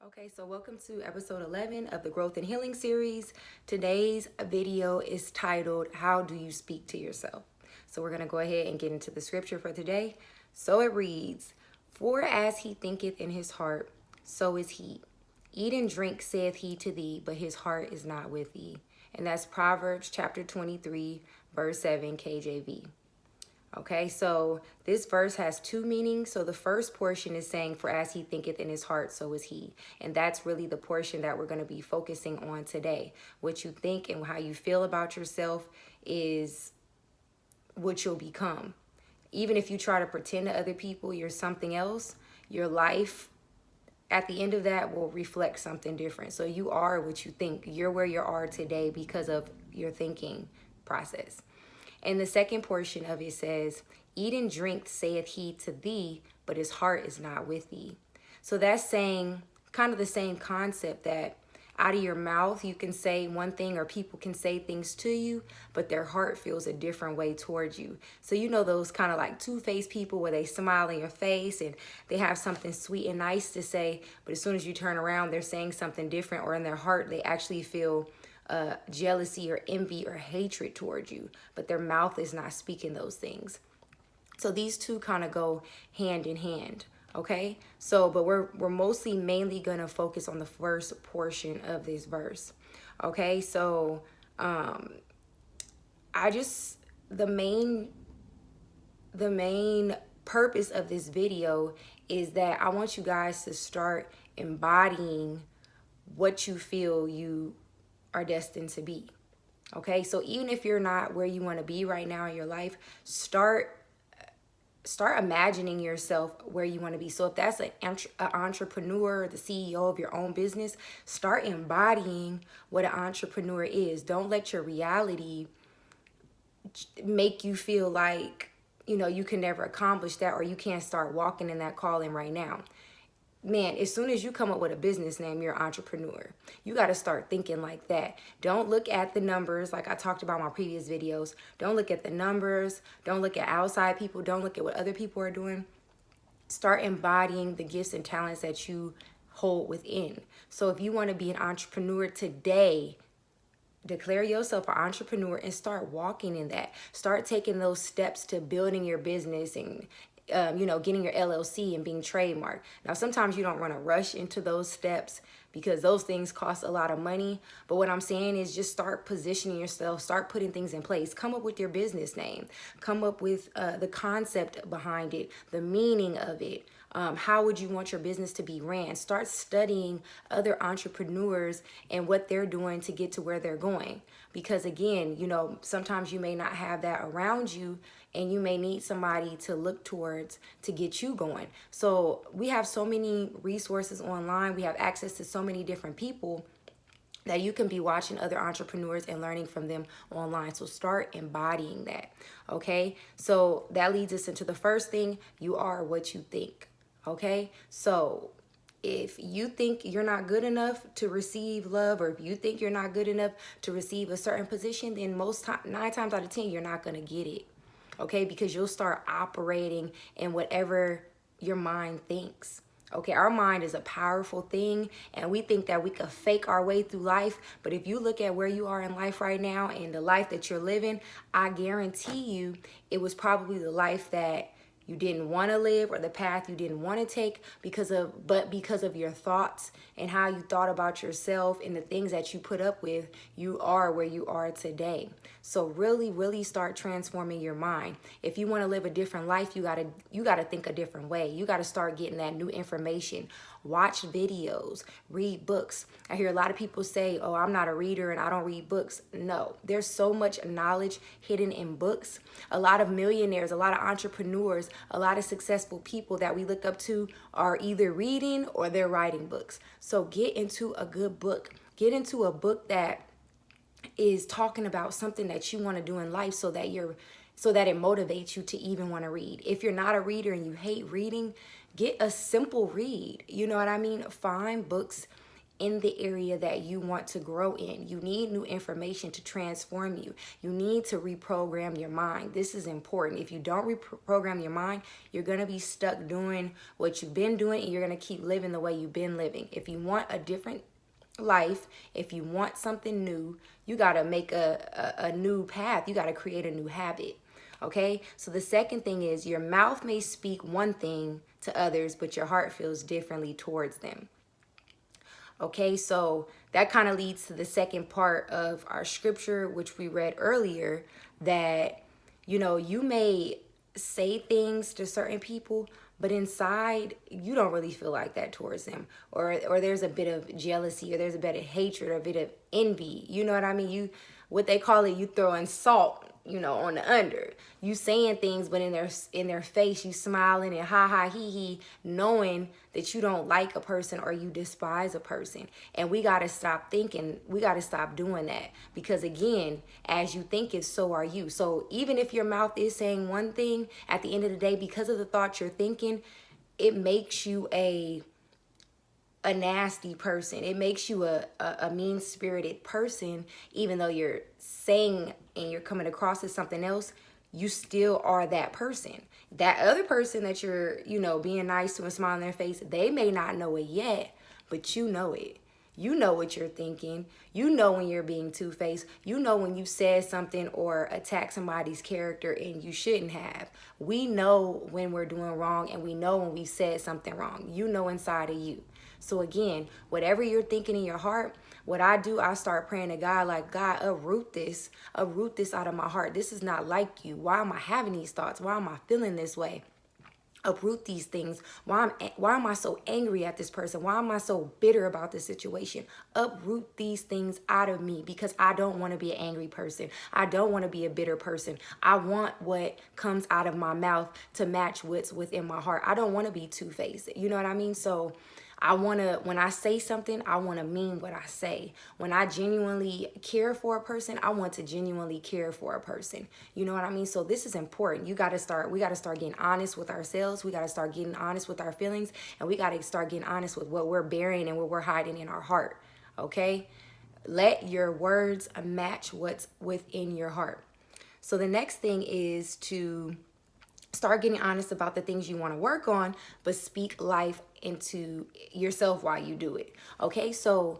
Okay, so welcome to episode 11 of the Growth and Healing series. Today's video is titled, How Do You Speak to Yourself? So we're going to go ahead and get into the scripture for today. So it reads, For as he thinketh in his heart, so is he. Eat and drink, saith he to thee, but his heart is not with thee. And that's Proverbs chapter 23, verse 7, KJV. Okay, so this verse has two meanings. So the first portion is saying, For as he thinketh in his heart, so is he. And that's really the portion that we're going to be focusing on today. What you think and how you feel about yourself is what you'll become. Even if you try to pretend to other people you're something else, your life at the end of that will reflect something different. So you are what you think. You're where you are today because of your thinking process. And the second portion of it says, Eat and drink, saith he to thee, but his heart is not with thee. So that's saying kind of the same concept that out of your mouth, you can say one thing or people can say things to you, but their heart feels a different way towards you. So you know those kind of like two-faced people where they smile in your face and they have something sweet and nice to say, but as soon as you turn around, they're saying something different, or in their heart, they actually feel jealousy or envy or hatred towards you, but their mouth is not speaking those things. So these two kind of go hand in hand. Okay, so but we're mostly mainly gonna focus on the first portion of this verse. Okay, so I just the main purpose of this video is that I want you guys to start embodying what you feel you are destined to be. Okay, so even if you're not where you want to be right now in your life, start imagining yourself where you want to be. So if that's an entrepreneur, the CEO of your own business, start embodying what an entrepreneur is. Don't let your reality make you feel like, you can never accomplish that, or you can't start walking in that calling right now. Man, as soon as you come up with a business name, you're an entrepreneur. You got to start thinking like that. Don't look at the numbers like I talked about in my previous videos. Don't look at the numbers. Don't look at outside people. Don't look at what other people are doing. Start embodying the gifts and talents that you hold within. So if you want to be an entrepreneur today, declare yourself an entrepreneur and start walking in that. Start taking those steps to building your business and getting your LLC and being trademarked. Now, sometimes you don't want to rush into those steps because those things cost a lot of money. But what I'm saying is just start positioning yourself, start putting things in place. Come up with your business name. Come up with the concept behind it, the meaning of it. How would you want your business to be ran? Start studying other entrepreneurs and what they're doing to get to where they're going. Because again, sometimes you may not have that around you and you may need somebody to look towards to get you going. So we have so many resources online. We have access to so many different people that you can be watching other entrepreneurs and learning from them online. So start embodying that. Okay. So that leads us into the first thing. You are what you think. Okay. So if you think you're not good enough to receive love, or if you think you're not good enough to receive a certain position, then 9 times out of 10, you're not going to get it. Okay, because you'll start operating in whatever your mind thinks. Okay, our mind is a powerful thing, and we think that we could fake our way through life. But if you look at where you are in life right now and the life that you're living, I guarantee you it was probably the life that you didn't want to live, or the path you didn't want to take because of your thoughts and how you thought about yourself and the things that you put up with, you are where you are today. So really, really start transforming your mind. If you want to live a different life, you gotta think a different way. You gotta start getting that new information. Watch videos, read books. I hear a lot of people say, oh, I'm not a reader and I don't read books. No, there's so much knowledge hidden in books. A lot of millionaires, a lot of entrepreneurs, a lot of successful people that we look up to are either reading or they're writing books. So get into a good book. Get into a book that is talking about something that you want to do in life, so that it motivates you to even want to read. If you're not a reader and you hate reading, get a simple read. You know what I mean? Find books in the area that you want to grow in. You need new information to transform you. You need to reprogram your mind. This is important. If you don't reprogram your mind, you're going to be stuck doing what you've been doing, and you're going to keep living the way you've been living. If you want a different life, if you want something new, you got to make a new path. You got to create a new habit. Okay, so the second thing is your mouth may speak one thing to others, but your heart feels differently towards them. Okay, so that kind of leads to the second part of our scripture, which we read earlier, that, you know, you may say things to certain people, but inside you don't really feel like that towards them, or there's a bit of jealousy, or there's a bit of hatred, or a bit of envy. You know what I mean? You, what they call it, you throwing salt, you know, on the under. You saying things, but in their face, you smiling and ha ha he he, knowing that you don't like a person or you despise a person. And we got to stop thinking, we got to stop doing that, because again, as you think it, so are you. So even if your mouth is saying one thing, at the end of the day, because of the thoughts you're thinking, it makes you a nasty person. It makes you a mean-spirited person. Even though you're saying and you're coming across as something else, you still are that person. That other person that you're, you know, being nice to and smiling in their face, they may not know it yet, but you know it. You know what you're thinking. You know when you're being two-faced. You know when you said something or attacked somebody's character and you shouldn't have. We know when we're doing wrong, and we know when we said something wrong. You know inside of you. So again, whatever you're thinking in your heart, what I do, I start praying to God, like, God, uproot this out of my heart. This is not like you. Why am I having these thoughts? Why am I feeling this way? Uproot these things. Why am I so angry at this person? Why am I so bitter about this situation? Uproot these things out of me, because I don't want to be an angry person. I don't want to be a bitter person. I want what comes out of my mouth to match what's within my heart. I don't want to be two-faced. You know what I mean? So I want to, when I say something, I want to mean what I say. When I genuinely care for a person, I want to genuinely care for a person. You know what I mean? So this is important. We got to start getting honest with ourselves. We got to start getting honest with our feelings, and we got to start getting honest with what we're bearing and what we're hiding in our heart. Okay? Let your words match what's within your heart. So the next thing is to start getting honest about the things you want to work on, but speak life into yourself while you do it. Okay, so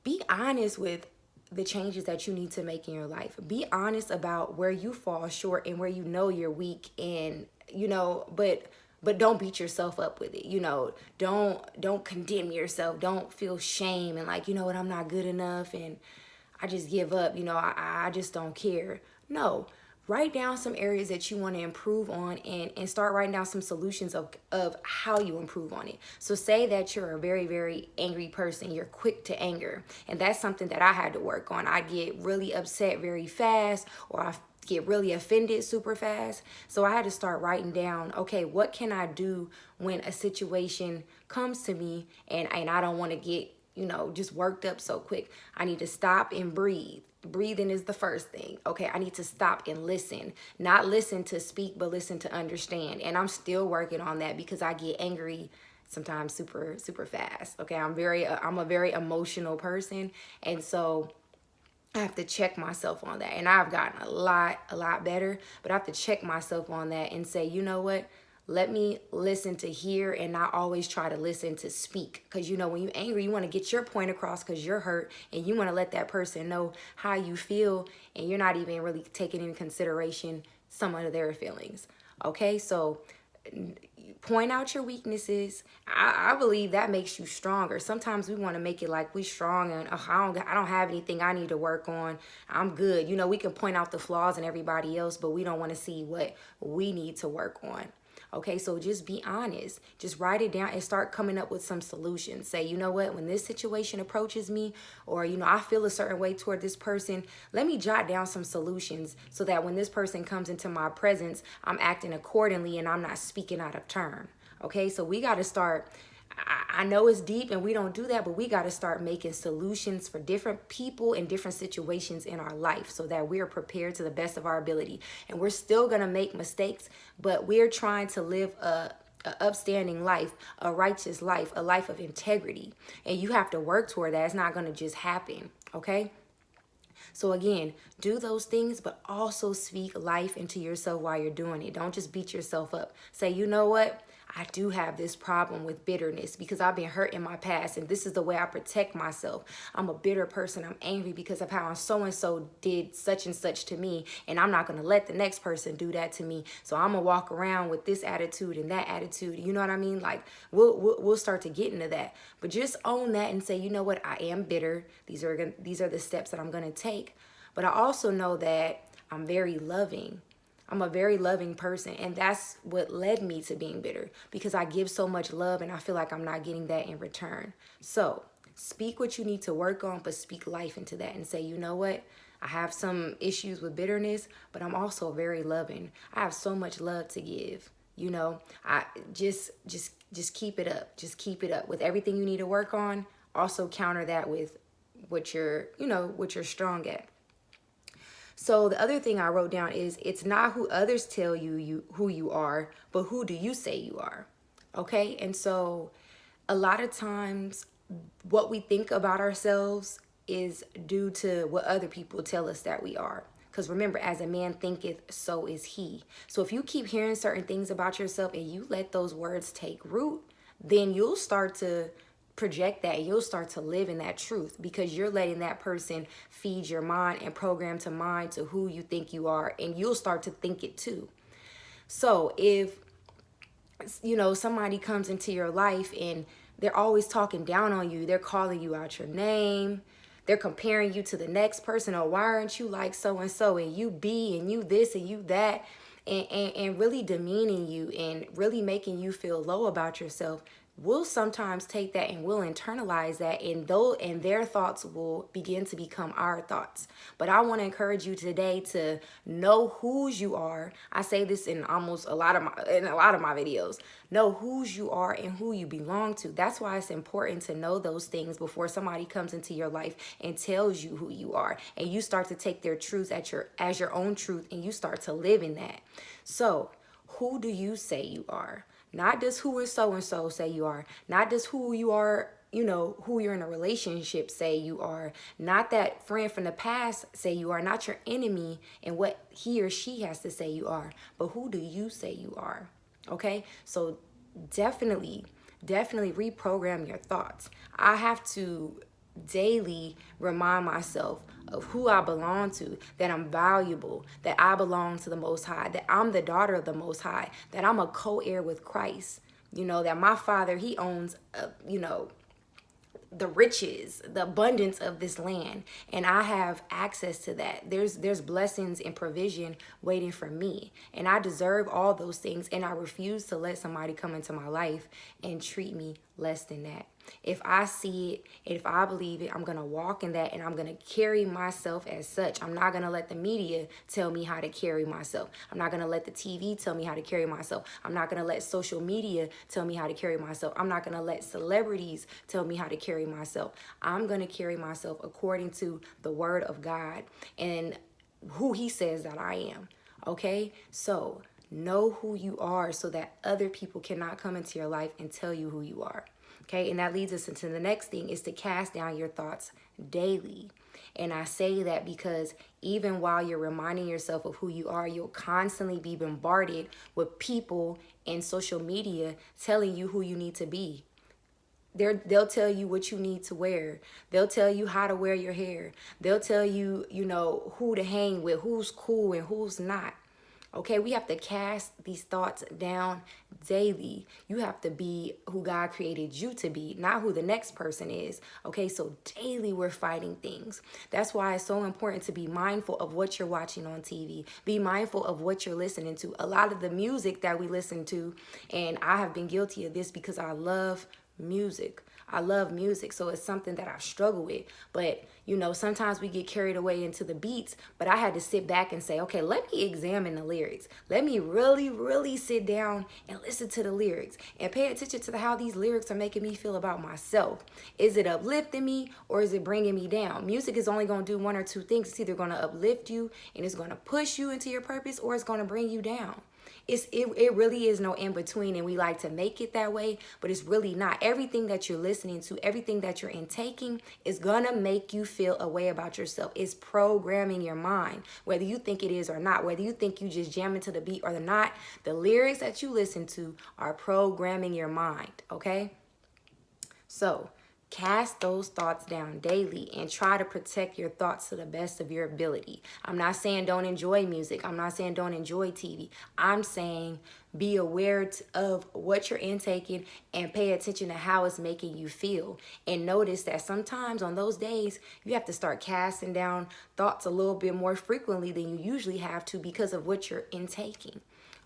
be honest with the changes that you need to make in your life. Be honest about where you fall short and where you know you're weak, and you know, but don't beat yourself up with it. You know, don't condemn yourself. Don't feel shame and like, you know what, I'm not good enough and I just give up. You know, I just don't care. No. Write down some areas that you want to improve on, and start writing down some solutions of how you improve on it. So say that you're a very, very angry person. You're quick to anger. And that's something that I had to work on. I get really upset very fast, or I get really offended super fast. So I had to start writing down, okay, what can I do when a situation comes to me and I don't want to get, you know, just worked up so quick. I need to stop and breathe. Breathing is the first thing. Okay, I need to stop and listen. Not listen to speak, but listen to understand. And I'm still working on that, because I get angry sometimes super, super fast. Okay, I'm a very emotional person. And so I have to check myself on that. And I've gotten a lot better, but I have to check myself on that and say, you know what? Let me listen to hear and not always try to listen to speak. Because, you know, when you're angry, you want to get your point across because you're hurt, and you want to let that person know how you feel, and you're not even really taking into consideration some of their feelings. Okay, so point out your weaknesses. I believe that makes you stronger. Sometimes we want to make it like we strong and I don't have anything I need to work on. I'm good. You know, we can point out the flaws in everybody else, but we don't want to see what we need to work on. Okay, so just be honest. Just write it down and start coming up with some solutions. Say, you know what, when this situation approaches me, or, you know, I feel a certain way toward this person, let me jot down some solutions so that when this person comes into my presence, I'm acting accordingly and I'm not speaking out of turn. Okay, so we got to start. I know it's deep and we don't do that, but we got to start making solutions for different people and different situations in our life so that we're prepared to the best of our ability. And we're still going to make mistakes, but we're trying to live a upstanding life, a righteous life, a life of integrity. And you have to work toward that. It's not going to just happen, okay? So again, do those things, but also speak life into yourself while you're doing it. Don't just beat yourself up. Say, you know what? I do have this problem with bitterness because I've been hurt in my past, and this is the way I protect myself. I'm a bitter person. I'm angry because of how so-and-so did such and such to me, and I'm not going to let the next person do that to me. So I'm going to walk around with this attitude and that attitude. You know what I mean? Like, we'll start to get into that. But just own that and say, you know what? I am bitter. These are the steps that I'm going to take. But I also know that I'm very loving. I'm a very loving person, and that's what led me to being bitter, because I give so much love and I feel like I'm not getting that in return. So speak what you need to work on, but speak life into that and say, you know what? I have some issues with bitterness, but I'm also very loving. I have so much love to give. You know, I just keep it up. Just keep it up with everything you need to work on. Also counter that with what you're strong at. So the other thing I wrote down is, it's not who others tell you who you are, but who do you say you are? Okay? And so a lot of times what we think about ourselves is due to what other people tell us that we are. Because remember, as a man thinketh, so is he. So if you keep hearing certain things about yourself and you let those words take root, then you'll start to project that. You'll start to live in that truth, because you're letting that person feed your mind and program to mind to who you think you are, and you'll start to think it too. So if somebody comes into your life and they're always talking down on you, they're calling you out your name, they're comparing you to the next person, or why aren't you like so and so, and you be, and you this and you that, and really demeaning you and really making you feel low about yourself, we'll sometimes take that and we'll internalize that, and their thoughts will begin to become our thoughts. But I want to encourage you today to know whose you are. I say this in almost a lot of my videos. Know whose you are and who you belong to. That's why it's important to know those things before somebody comes into your life and tells you who you are, and you start to take their truths as your own truth, and you start to live in that. So, who do you say you are? Not just who is so-and-so say you are. Not just who you are, who you're in a relationship say you are. Not that friend from the past say you are. Not your enemy and what he or she has to say you are. But who do you say you are? Okay? So definitely reprogram your thoughts. I have to daily remind myself of who I belong to, that I'm valuable, that I belong to the Most High, that I'm the daughter of the Most High, that I'm a co-heir with Christ, that my Father, he owns, the riches, the abundance of this land, and I have access to that. There's blessings and provision waiting for me, and I deserve all those things, and I refuse to let somebody come into my life and treat me less than that. If I see it, if I believe it, I'm going to walk in that, and I'm going to carry myself as such. I'm not going to let the media tell me how to carry myself. I'm not going to let the TV tell me how to carry myself. I'm not going to let social media tell me how to carry myself. I'm not going to let celebrities tell me how to carry myself. I'm going to carry myself according to the word of God and who he says that I am. Okay? So know who you are so that other people cannot come into your life and tell you who you are. Okay, and that leads us into the next thing, is to cast down your thoughts daily. And I say that because even while you're reminding yourself of who you are, you'll constantly be bombarded with people and social media telling you who you need to be. They'll tell you what you need to wear. They'll tell you how to wear your hair. They'll tell you, who to hang with, who's cool and who's not. Okay, we have to cast these thoughts down daily. You have to be who God created you to be, not who the next person is. Okay, so daily we're fighting things. That's why it's so important to be mindful of what you're watching on TV. Be mindful of what you're listening to. A lot of the music that we listen to, and I have been guilty of this because I love music. I love music, so it's something that I struggle with. But, sometimes we get carried away into the beats, but I had to sit back and say, okay, let me examine the lyrics. Let me really, really sit down and listen to the lyrics and pay attention to how these lyrics are making me feel about myself. Is it uplifting me or is it bringing me down? Music is only going to do one or two things. It's either going to uplift you and it's going to push you into your purpose, or it's going to bring you down. It really is no in between, and we like to make it that way, but it's really not. Everything that you're listening to, everything that you're intaking is gonna make you feel a way about yourself. It's programming your mind, whether you think it is or not, whether you think you just jam into the beat or not. The lyrics that you listen to are programming your mind, okay? So cast those thoughts down daily and try to protect your thoughts to the best of your ability. I'm not saying don't enjoy music. I'm not saying don't enjoy TV. I'm saying be aware of what you're intaking and pay attention to how it's making you feel. And notice that sometimes on those days, you have to start casting down thoughts a little bit more frequently than you usually have to because of what you're intaking.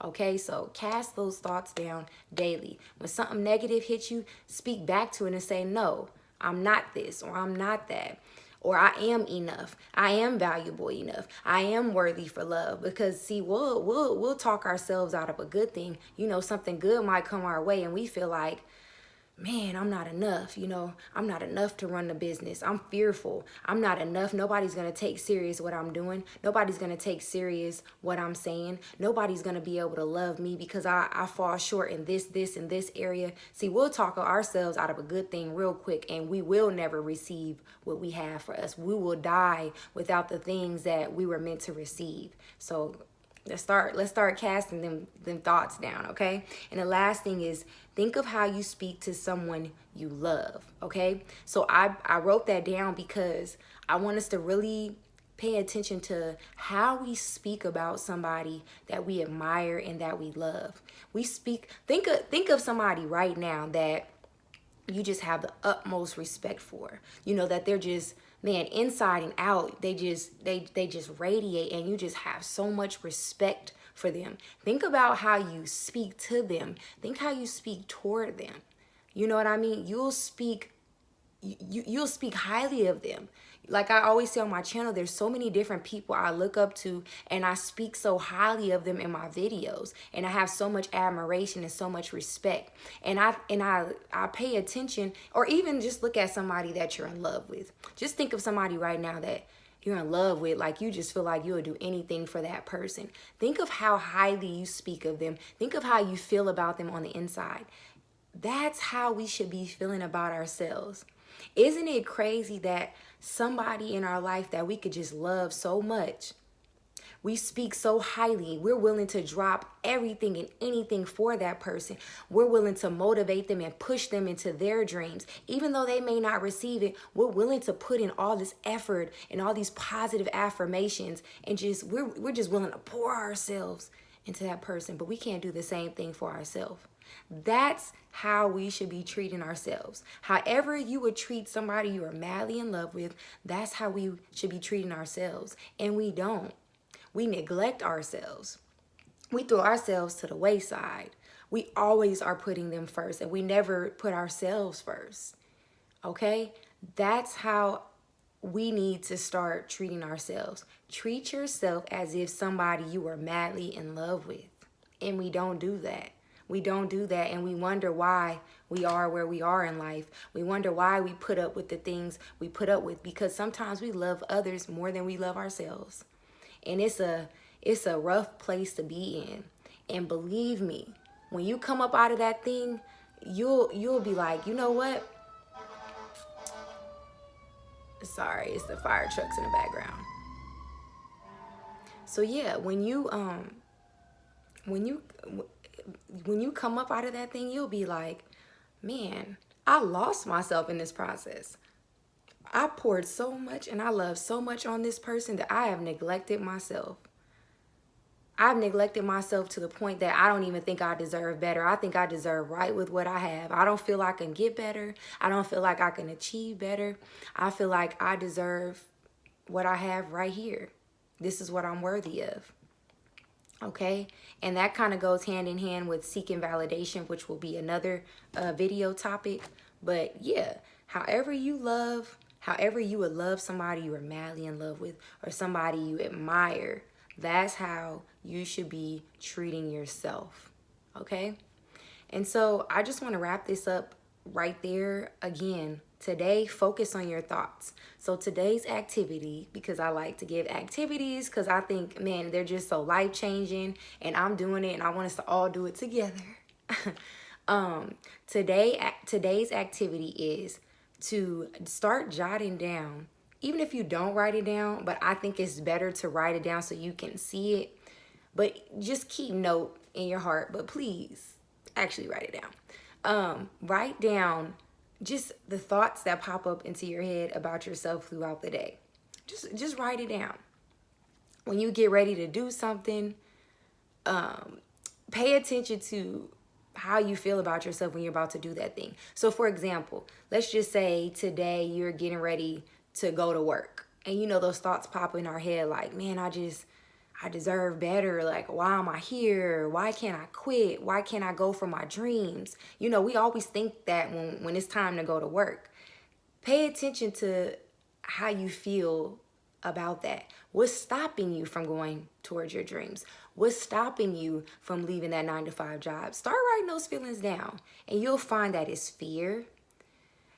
Okay, so cast those thoughts down daily. When something negative hits you, speak back to it and say, no, I'm not this, or I'm not that, or I am enough. I am valuable enough. I am worthy for love. Because see, we'll talk ourselves out of a good thing. You know, something good might come our way and we feel like, man, I'm not enough. You know, I'm not enough to run the business. I'm fearful. I'm not enough. Nobody's going to take serious what I'm doing. Nobody's going to take serious what I'm saying. Nobody's going to be able to love me because I fall short in this, and this area. See, we'll talk ourselves out of a good thing real quick, and we will never receive what we have for us. We will die without the things that we were meant to receive. So let's start casting them thoughts down, okay? And the last thing is, think of how you speak to someone you love, okay? So I wrote that down because I want us to really pay attention to how we speak about somebody that we admire and that we love. Think of somebody right now that you just have the utmost respect for. You know, that they're just, man, inside and out, they just radiate, and you just have so much respect for them. Think about how you speak to them. Think how you speak toward them. You know what I mean? You'll speak highly of them. Like I always say on my channel, there's so many different people I look up to, and I speak so highly of them in my videos, and I have so much admiration and so much respect. And I pay attention, or even just look at somebody that you're in love with. Just think of somebody right now that you're in love with, like you just feel like you'll do anything for that person. Think of how highly you speak of them. Think of how you feel about them on the inside. That's how we should be feeling about ourselves. Isn't it crazy that somebody in our life that we could just love so much, we speak so highly, we're willing to drop everything and anything for that person. We're willing to motivate them and push them into their dreams. Even though they may not receive it, we're willing to put in all this effort and all these positive affirmations, and we're just willing to pour ourselves into that person. But we can't do the same thing for ourselves. That's how we should be treating ourselves. However you would treat somebody you are madly in love with, that's how we should be treating ourselves. And we don't. We neglect ourselves. We throw ourselves to the wayside. We always are putting them first, and we never put ourselves first. Okay? That's how we need to start treating ourselves. Treat yourself as if somebody you are madly in love with. And we don't do that. We don't do that, and we wonder why we are where we are in life. We wonder why we put up with the things we put up with, because sometimes we love others more than we love ourselves. And it's a rough place to be in. And believe me, when you come up out of that thing, you'll be like, you know what? Sorry, it's the fire trucks in the background. So yeah, when you come up out of that thing, you'll be like, man, I lost myself in this process. I poured so much and I love so much on this person that I have neglected myself. I've neglected myself to the point that I don't even think I deserve better. I think I deserve right with what I have. I don't feel I can get better. I don't feel like I can achieve better. I feel like I deserve what I have right here. This is what I'm worthy of. Okay, and that kind of goes hand in hand with seeking validation, which will be another video topic. But yeah, however you would love somebody you are madly in love with, or somebody you admire, that's how you should be treating yourself. Okay, and so I just want to wrap this up right there. Again, Today, focus on your thoughts. So today's activity, because I like to give activities because I think, man, they're just so life-changing, and I'm doing it and I want us to all do it together. Today's activity is to start jotting down, even if you don't write it down, but I think it's better to write it down so you can see it. But just keep note in your heart, but please actually write it down. Write down just the thoughts that pop up into your head about yourself throughout the day. Just write it down. When you get ready to do something, pay attention to how you feel about yourself when you're about to do that thing. So for example, let's just say today you're getting ready to go to work, and you know those thoughts pop in our head like, man, I deserve better. Like, why am I here? Why can't I quit? Why can't I go for my dreams? You know, we always think that when it's time to go to work. Pay attention to how you feel about that. What's stopping you from going towards your dreams? What's stopping you from leaving that 9-to-5 job? Start writing those feelings down, and you'll find that it's fear.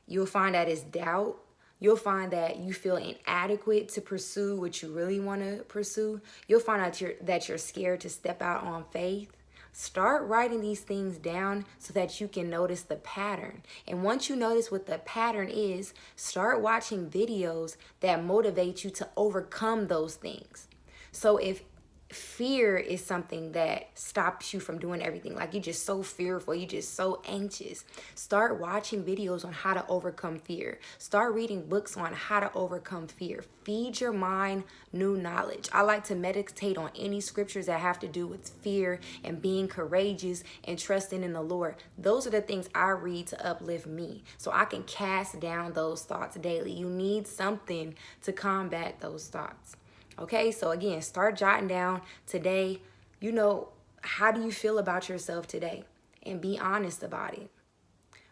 You'll find that it's doubt. You'll find that you feel inadequate to pursue what you really want to pursue. You'll find out that you're scared to step out on faith. Start writing these things down so that you can notice the pattern. And once you notice what the pattern is, start watching videos that motivate you to overcome those things. So if fear is something that stops you from doing everything, like you're just so fearful, you're just so anxious, start watching videos on how to overcome fear. Start reading books on how to overcome fear. Feed your mind new knowledge. I like to meditate on any scriptures that have to do with fear and being courageous and trusting in the Lord. Those are the things I read to uplift me, so I can cast down those thoughts daily. You need something to combat those thoughts. Okay, so again, start jotting down today, you know, how do you feel about yourself today? And be honest about it.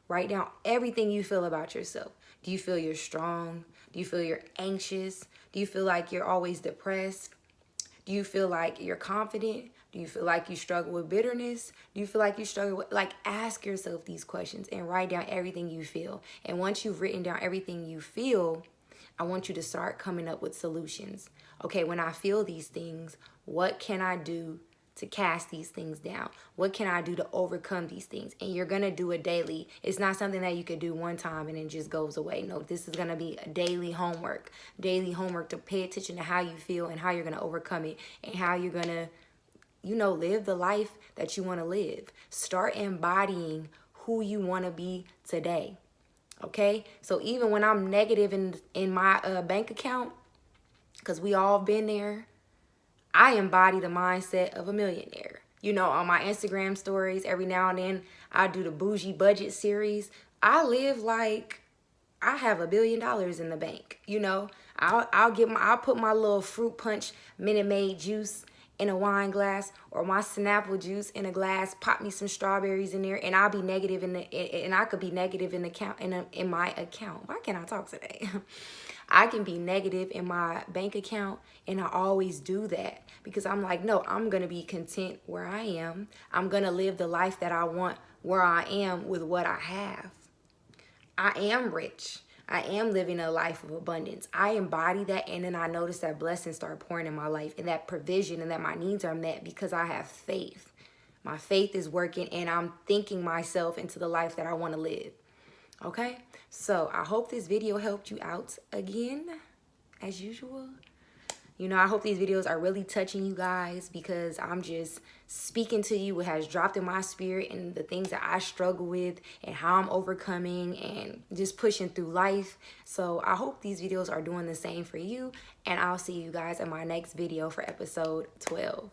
Write down everything you feel about yourself. Do you feel you're strong? Do you feel you're anxious? Do you feel like you're always depressed? Do you feel like you're confident? Do you feel like you struggle with bitterness? Do you feel like you struggle with, like, ask yourself these questions and write down everything you feel. And once you've written down everything you feel, I want you to start coming up with solutions. Okay, when I feel these things, what can I do to cast these things down? What can I do to overcome these things? And you're going to do it daily. It's not something that you could do one time and it just goes away. No, this is going to be a daily homework to pay attention to how you feel and how you're going to overcome it and how you're going to, you know, live the life that you want to live. Start embodying who you want to be today. Okay, so even when I'm negative in my bank account, because we all been there, I embody the mindset of a millionaire. You know, on my Instagram stories, every now and then I do the bougie budget series. I live like I have $1 billion in the bank. You know, I'll put my little fruit punch Minute Maid juice in a wine glass, or my Snapple juice in a glass, pop me some strawberries in there, and I'll be negative and I could be negative in my account. Why can't I talk today? I can be negative in my bank account, and I always do that because I'm like, no, I'm going to be content where I am. I'm going to live the life that I want where I am with what I have. I am rich. I am living a life of abundance. I embody that, and then I notice that blessings start pouring in my life and that provision and that my needs are met because I have faith. My faith is working, and I'm thinking myself into the life that I want to live. Okay? So I hope this video helped you out again, as usual. You know, I hope these videos are really touching you guys because I'm just speaking to you what has dropped in my spirit and the things that I struggle with and how I'm overcoming and just pushing through life. So I hope these videos are doing the same for you, and I'll see you guys in my next video for episode 12.